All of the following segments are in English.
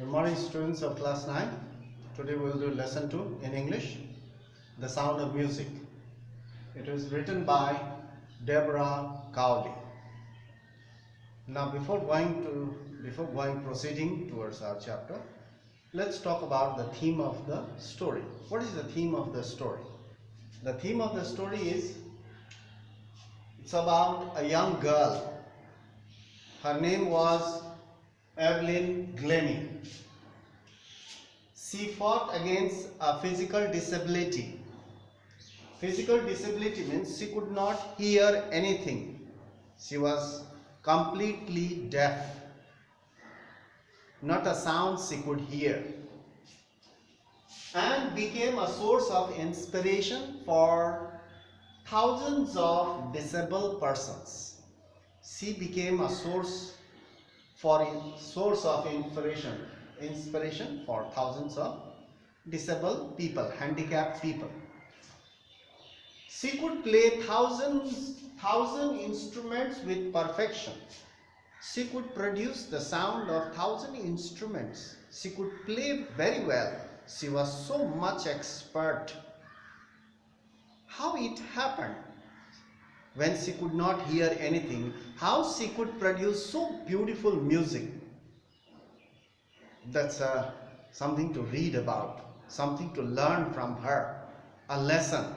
Good morning, students of class 9. Today we will do lesson 2 in English, The Sound of Music. It is written by Deborah Cowley. Now before proceeding towards our chapter, let's talk about the theme of the story. What is the theme of the story? The theme of the story is, it's about a young girl. Her name was Evelyn Glennie. She fought against a physical disability. Physical disability means she could not hear anything. She was completely deaf. Not a sound she could hear. And became a source of inspiration for thousands of disabled persons. She became a source of inspiration for thousands of disabled people, handicapped people. She could play thousand instruments with perfection. She could produce the sound of 1,000 instruments. She could play very well. She was so much expert. How it happened? When she could not hear anything, how she could produce so beautiful music? That's something to read about, something to learn from her, a lesson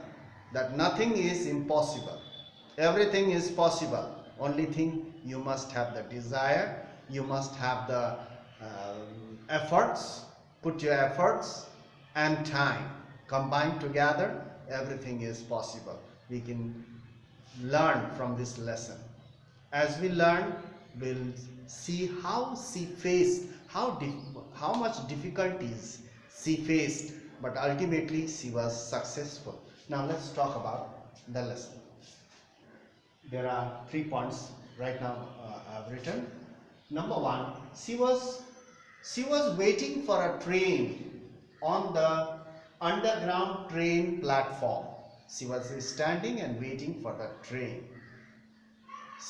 that nothing is impossible. Everything is possible. Only thing, you must have the desire, you must have the efforts, put your efforts and time combined together, everything is possible. We can learn from this lesson. As we learn, we'll see how she faced, how much difficulties she faced, but ultimately she was successful. Now let's talk about the lesson. There are 3 points right now I've written. Number 1, she was waiting for a train on the underground train platform. She was standing and waiting for the train.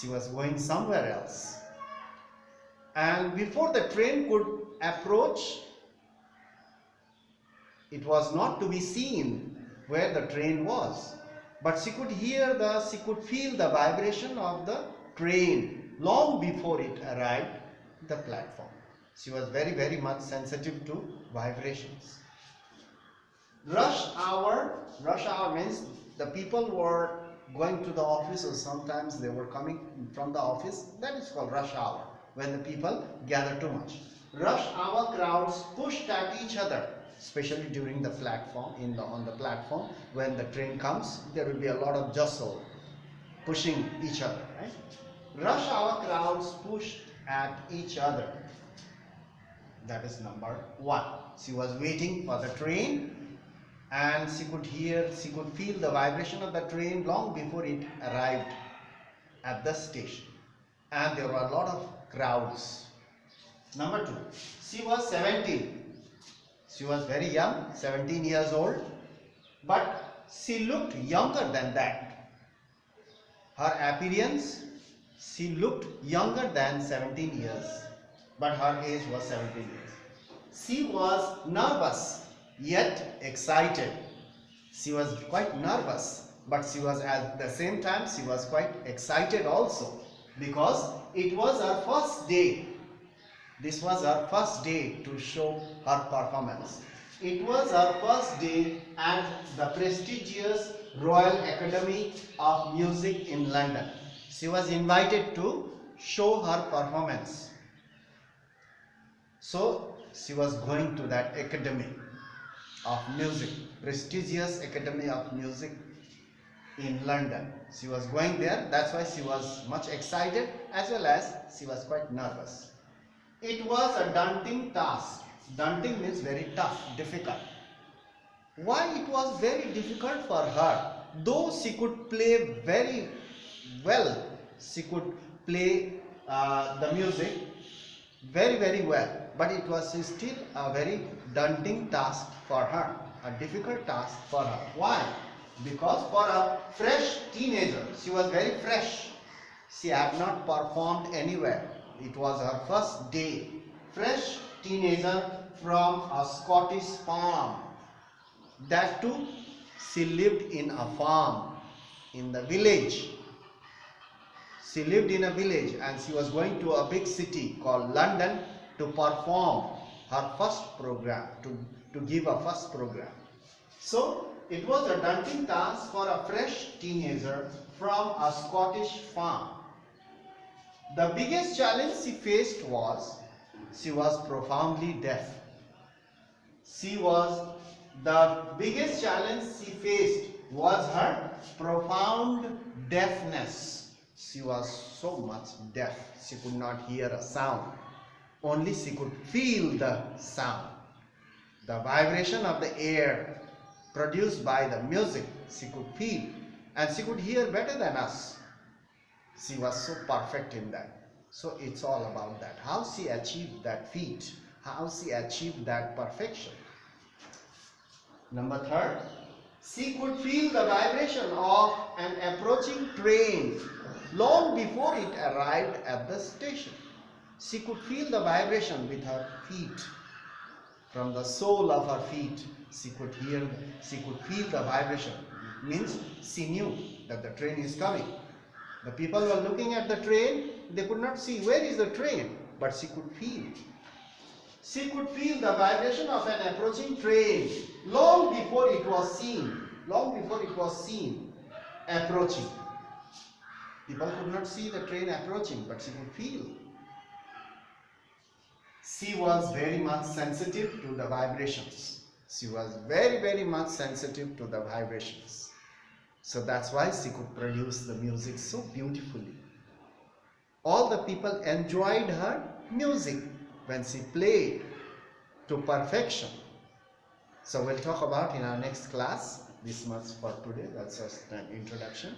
She was going somewhere else. And before the train could approach, it was not to be seen where the train was. But she could feel the vibration of the train long before it arrived at the platform. She was very, very much sensitive to vibrations. Rush hour means the people were going to the office, or sometimes they were coming from the office. That is called rush hour, when the people gather too much. Rush hour crowds pushed at each other, especially during the platform, on the platform. When the train comes, there will be a lot of jostle, pushing each other, right? Rush hour crowds pushed at each other. That is number 1. She was waiting for the train, and she could feel the vibration of the train long before it arrived at the station. And there were a lot of crowds. Number 2, she was 17. She was very young, 17 years old, but she looked younger than that. Her appearance, she looked younger than 17 years, but her age was 17 years. She was nervous, yet excited. She was quite nervous, but she was at the same time, she was quite excited also, because it was her first day. This was her first day to show her performance. It was her first day at the prestigious Royal Academy of Music in London. She was invited to show her performance. So she was going to that Academy of Music, prestigious Academy of Music in London. She was going there. That's why she was much excited, as well as she was quite nervous. It was a daunting task. Daunting means very tough, difficult. Why it was very difficult for her? Though she could play very well, she could play the music very, very well, but it was still a very daunting task for her, a difficult task for her. Why? Because for a fresh teenager, she was very fresh. She had not performed anywhere. It was her first day, fresh teenager from a Scottish farm. That too, she lived in a farm in the village. She lived in a village and she was going to a big city called London to perform her first program, to give a first program. So it was a daunting task for a fresh teenager from a Scottish farm. The biggest challenge she faced was she was profoundly deaf. The biggest challenge she faced was her profound deafness. She was so much deaf, she could not hear a sound. Only she could feel the sound. The vibration of the air produced by the music she could feel, and she could hear better than us. She was so perfect in that. So it's all about that. How she achieved that feat, how she achieved that perfection. Number third, she could feel the vibration of an approaching train long before it arrived at the station. She could feel the vibration with her feet. From the sole of her feet, she could feel the vibration. Means she knew that the train is coming. The people were looking at the train, they could not see where is the train, but she could feel. She could feel the vibration of an approaching train long before it was seen. Long before it was seen approaching. People could not see the train approaching, but she could feel. She was very much sensitive to the vibrations. She was very, very much sensitive to the vibrations. So that's why she could produce the music so beautifully. All the people enjoyed her music when she played to perfection. So we'll talk about in our next class. This much for today. That's just an introduction.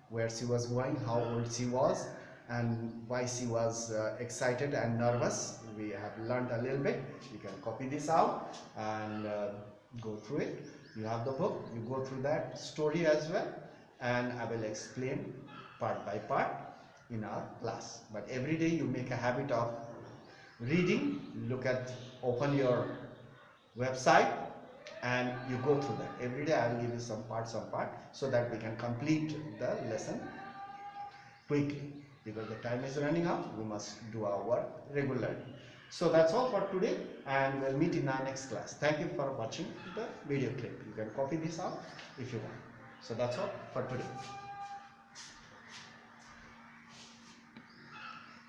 Where she was going, how old she was, and why she was excited and nervous. We have learned a little bit. You can copy this out and go through it. You have the book, you go through that story as well, and I will explain part by part in our class. But every day you make a habit of reading, open your website and you go through that. Every day I will give you some part so that we can complete the lesson quickly, because the time is running out. We must do our work regularly. So that's all for today, and we'll meet in our next class. Thank you for watching the video clip. You can copy this out if you want. So that's all for today.